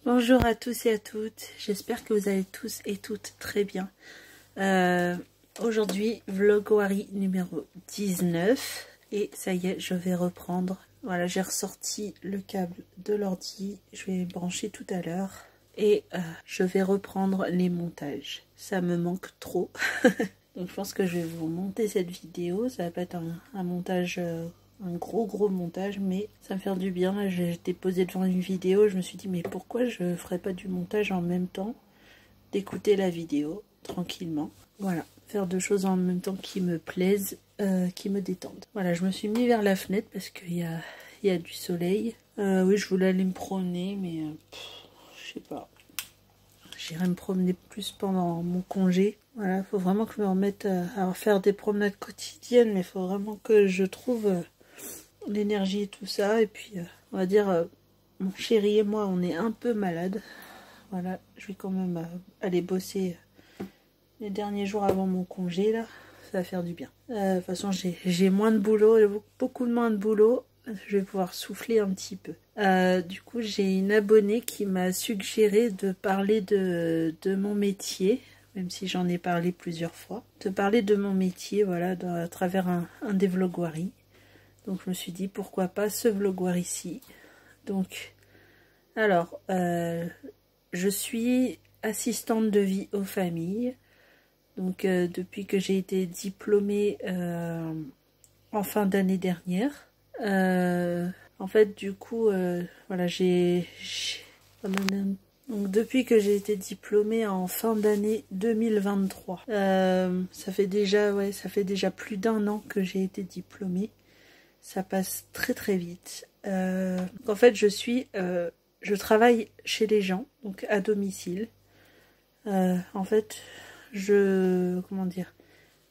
Bonjour à tous et à toutes, j'espère que vous allez tous et toutes très bien. Aujourd'hui, Vlogwari numéro 19 et ça y est, je vais reprendre. Voilà, j'ai ressorti le câble de l'ordi, je vais brancher tout à l'heure et je vais reprendre les montages. Ça me manque trop, donc je pense que je vais vous monter cette vidéo, ça va pas être un montage... un gros montage, mais ça me fait du bien. Là, j'étais posée devant une vidéo, je me suis dit mais pourquoi je ferais pas du montage en même temps d'écouter la vidéo tranquillement. Voilà, faire deux choses en même temps qui me plaisent, qui me détendent. Voilà, je me suis mis vers la fenêtre parce qu'il y a du soleil. Oui, je voulais aller me promener, mais je sais pas. J'irai me promener plus pendant mon congé. Voilà, faut vraiment que je me remette à faire des promenades quotidiennes, mais il faut vraiment que je trouve l'énergie et tout ça. Et puis, on va dire, mon chéri et moi, on est un peu malades. Voilà, je vais quand même aller bosser les derniers jours avant mon congé, là. Ça va faire du bien. De toute façon, j'ai moins de boulot, beaucoup moins de boulot. Je vais pouvoir souffler un petit peu. Du coup, j'ai une abonnée qui m'a suggéré de parler de mon métier, même si j'en ai parlé plusieurs fois. De parler de mon métier, voilà, à travers un des Vlogwari. Donc je me suis dit pourquoi pas ce vlogwari ici. Donc alors je suis assistante de vie aux familles. Donc depuis que j'ai été diplômée en fin d'année dernière. En fait du coup voilà donc depuis que j'ai été diplômée en fin d'année 2023. Ça fait déjà plus d'1 an que j'ai été diplômée. Ça passe très vite. En fait, je travaille chez les gens, donc à domicile. En fait, comment dire,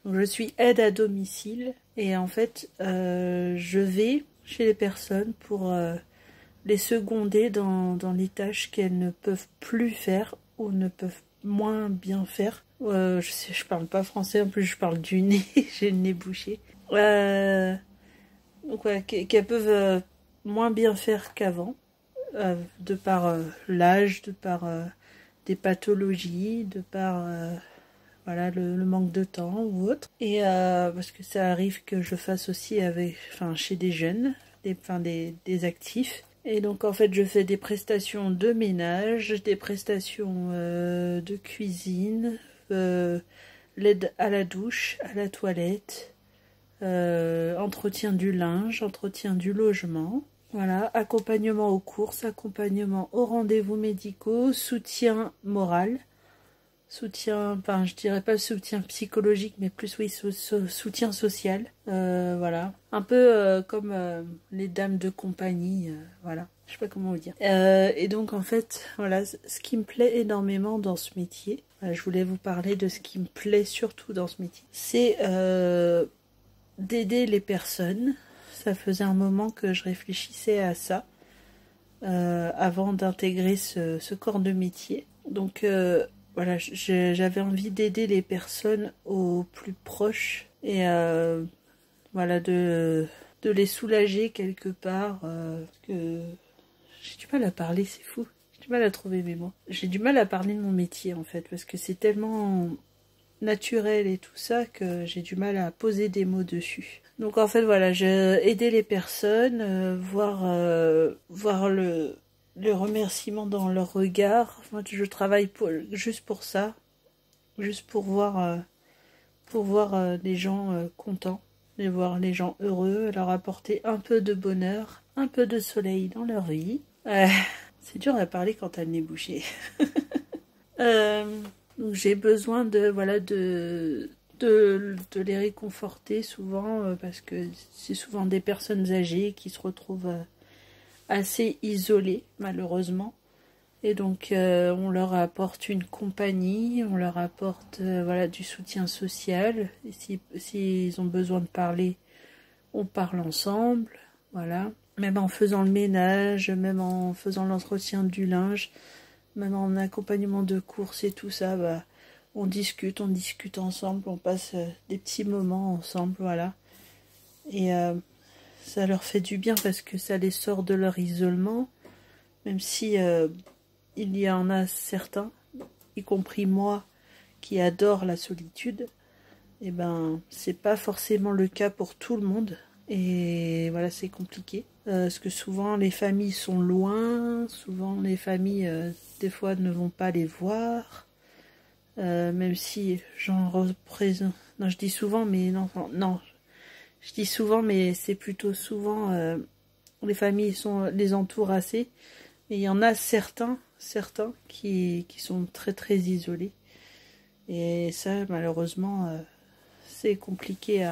donc je suis aide à domicile et en fait, je vais chez les personnes pour les seconder dans les tâches qu'elles ne peuvent plus faire ou ne peuvent moins bien faire. Je parle pas français, en plus je parle du nez, j'ai le nez bouché. Donc ouais, qu'elles peuvent moins bien faire qu'avant, de par l'âge, de par des pathologies, de par voilà, le manque de temps ou autre. Et parce que ça arrive que je fasse aussi chez des jeunes, des actifs. Et donc en fait je fais des prestations de ménage, des prestations de cuisine, l'aide à la douche, à la toilette, entretien du linge, entretien du logement, voilà, accompagnement aux courses, accompagnement aux rendez-vous médicaux, soutien moral, soutien, enfin je dirais pas soutien psychologique, mais plus oui soutien social, voilà, un peu comme les dames de compagnie, voilà, je sais pas comment vous dire. Et donc en fait, voilà, ce qui me plaît énormément dans ce métier, je voulais vous parler de ce qui me plaît surtout dans ce métier, c'est d'aider les personnes. Ça faisait un moment que je réfléchissais à ça avant d'intégrer ce corps de métier. Donc voilà, j'avais envie d'aider les personnes au plus proche et voilà, de les soulager quelque part. Parce que j'ai du mal à parler, c'est fou. J'ai du mal à trouver mes mots. J'ai du mal à parler de mon métier en fait, parce que c'est tellement naturel et tout ça que j'ai du mal à poser des mots dessus. Donc en fait voilà, j'ai aidé les personnes, voir le remerciement dans leur regard. Moi je travaille juste pour ça, juste pour voir les gens contents, et voir les gens heureux, leur apporter un peu de bonheur, un peu de soleil dans leur vie. C'est dur à parler quand t'as le nez bouché. Donc j'ai besoin de les réconforter souvent parce que c'est souvent des personnes âgées qui se retrouvent assez isolées malheureusement, et donc on leur apporte une compagnie, on leur apporte voilà, du soutien social, et s'ils ont besoin de parler, on parle ensemble, voilà, même en faisant le ménage, même en faisant l'entretien du linge, même en accompagnement de courses et tout ça, bah, on discute ensemble, on passe des petits moments ensemble, voilà. Et ça leur fait du bien parce que ça les sort de leur isolement, même si il y en a certains, y compris moi, qui adore la solitude. Et ben, c'est pas forcément le cas pour tout le monde. Et voilà, c'est compliqué. Parce que souvent, les familles sont loin. Souvent, les familles, des fois, ne vont pas les voir. Même si j'en représente... Non, je dis souvent, mais non. Je dis souvent, mais c'est plutôt souvent... les familles les entourent assez. Mais il y en a certains qui sont très très isolés. Et ça, malheureusement, c'est compliqué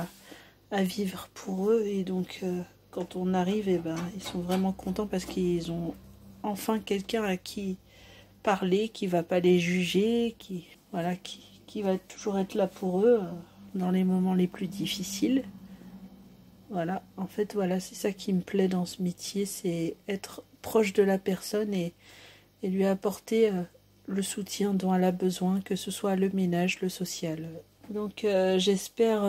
à vivre pour eux. Et donc, quand on arrive, eh ben, ils sont vraiment contents parce qu'ils ont enfin quelqu'un à qui parler, qui va pas les juger, qui va toujours être là pour eux dans les moments les plus difficiles. Voilà, en fait, voilà, c'est ça qui me plaît dans ce métier, c'est être proche de la personne et lui apporter le soutien dont elle a besoin, que ce soit le ménage, le social. Donc j'espère,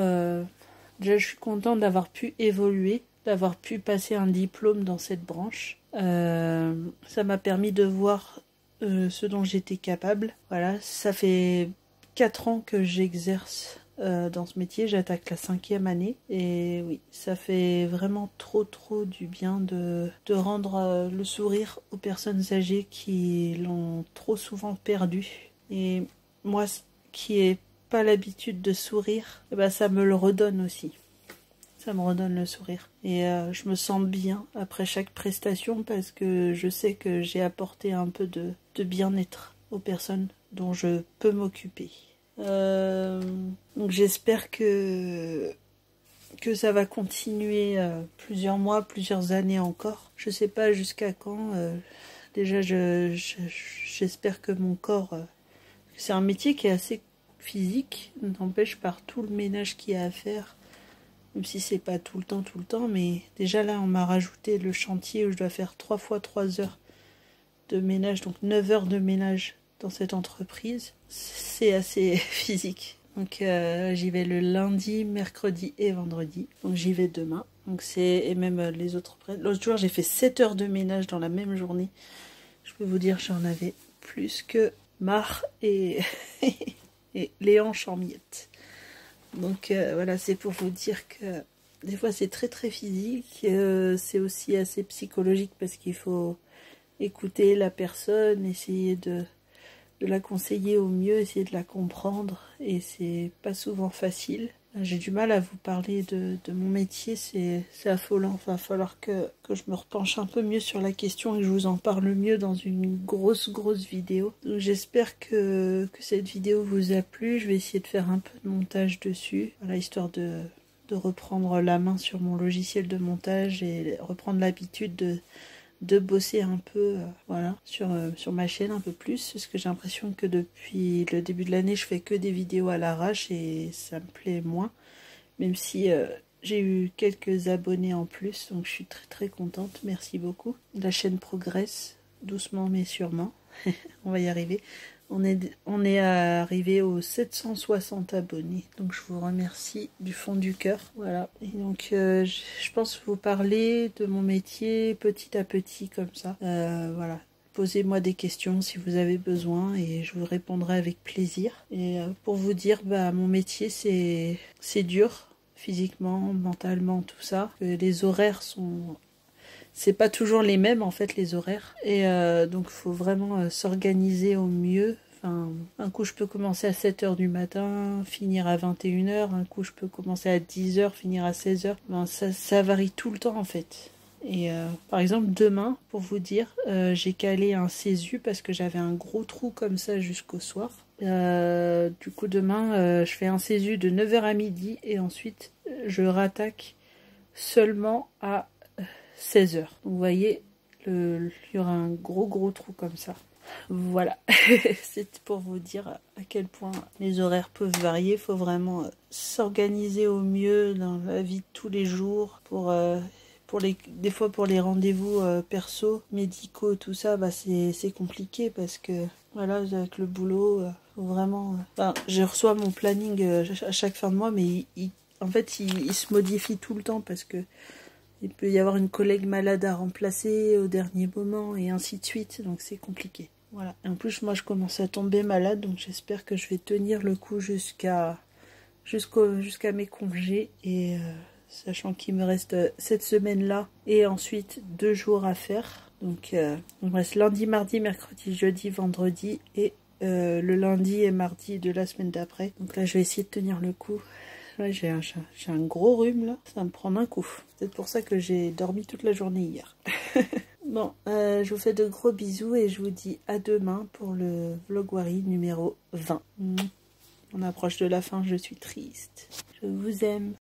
déjà je suis contente d'avoir pu évoluer, d'avoir pu passer un diplôme dans cette branche. Ça m'a permis de voir ce dont j'étais capable. Voilà, ça fait 4 ans que j'exerce dans ce métier, j'attaque la 5e année et oui, ça fait vraiment trop du bien de rendre le sourire aux personnes âgées qui l'ont trop souvent perdu. Et moi qui ai pas l'habitude de sourire, eh ben, ça me le redonne aussi. Ça me redonne le sourire. Et je me sens bien après chaque prestation parce que je sais que j'ai apporté un peu de bien-être aux personnes dont je peux m'occuper. Donc j'espère que ça va continuer plusieurs mois, plusieurs années encore. Je sais pas jusqu'à quand. Déjà, j'espère que mon corps... c'est un métier qui est assez physique, n'empêche par tout le ménage qu'il y a à faire. Même si c'est pas tout le temps, mais déjà là, on m'a rajouté le chantier où je dois faire 3 fois 3 heures de ménage, donc 9 heures de ménage dans cette entreprise. C'est assez physique. Donc j'y vais le lundi, mercredi et vendredi. Donc j'y vais demain. Donc et même les autres... L'autre jour, j'ai fait 7 heures de ménage dans la même journée. Je peux vous dire, j'en avais plus que marre et, et les hanches en miettes. Donc voilà, c'est pour vous dire que des fois c'est très physique. C'est aussi assez psychologique parce qu'il faut écouter la personne, essayer de la conseiller au mieux, essayer de la comprendre, et c'est pas souvent facile. J'ai du mal à vous parler de mon métier, c'est affolant. Il va falloir que je me repenche un peu mieux sur la question et que je vous en parle mieux dans une grosse vidéo. Donc j'espère que cette vidéo vous a plu. Je vais essayer de faire un peu de montage dessus, voilà, histoire de reprendre la main sur mon logiciel de montage et reprendre l'habitude de bosser un peu voilà, sur ma chaîne un peu plus, parce que j'ai l'impression que depuis le début de l'année je fais que des vidéos à l'arrache et ça me plaît moins, même si j'ai eu quelques abonnés en plus, donc je suis très contente, merci beaucoup. La chaîne progresse doucement mais sûrement. On va y arriver. On est arrivé aux 760 abonnés. Donc je vous remercie du fond du cœur. Voilà. Et donc je pense vous parler de mon métier petit à petit comme ça. Voilà. Posez-moi des questions si vous avez besoin et je vous répondrai avec plaisir. Et pour vous dire, mon métier c'est dur physiquement, mentalement, tout ça. Les horaires sont... C'est pas toujours les mêmes en fait, les horaires. Et donc il faut vraiment s'organiser au mieux. Enfin, un coup je peux commencer à 7 heures du matin, finir à 21 heures. Un coup je peux commencer à 10 heures, finir à 16 heures. Ça varie tout le temps en fait. Et par exemple demain, pour vous dire, j'ai calé un CESU parce que j'avais un gros trou comme ça jusqu'au soir. Du coup demain je fais un CESU de 9 heures à midi et ensuite je rattaque seulement à 16 heures. Vous voyez, il y aura un gros trou comme ça. Voilà, c'est pour vous dire à quel point les horaires peuvent varier. Il faut vraiment s'organiser au mieux dans la vie de tous les jours. Des fois pour les rendez-vous perso, médicaux, tout ça, c'est compliqué parce que voilà, avec le boulot, faut vraiment... je reçois mon planning à chaque fin de mois, mais en fait, il se modifie tout le temps parce que il peut y avoir une collègue malade à remplacer au dernier moment et ainsi de suite, donc c'est compliqué. Voilà. Et en plus, moi, je commence à tomber malade, donc j'espère que je vais tenir le coup jusqu'à mes congés. Et sachant qu'il me reste cette semaine-là et ensuite 2 jours à faire. Donc, il me reste lundi, mardi, mercredi, jeudi, vendredi et le lundi et mardi de la semaine d'après. Donc là, je vais essayer de tenir le coup. Ouais, j'ai un gros rhume là, ça va me prendre un coup. C'est peut-être pour ça que j'ai dormi toute la journée hier. Bon, je vous fais de gros bisous et je vous dis à demain pour le Vlogwari numéro 20. On approche de la fin, je suis triste. Je vous aime.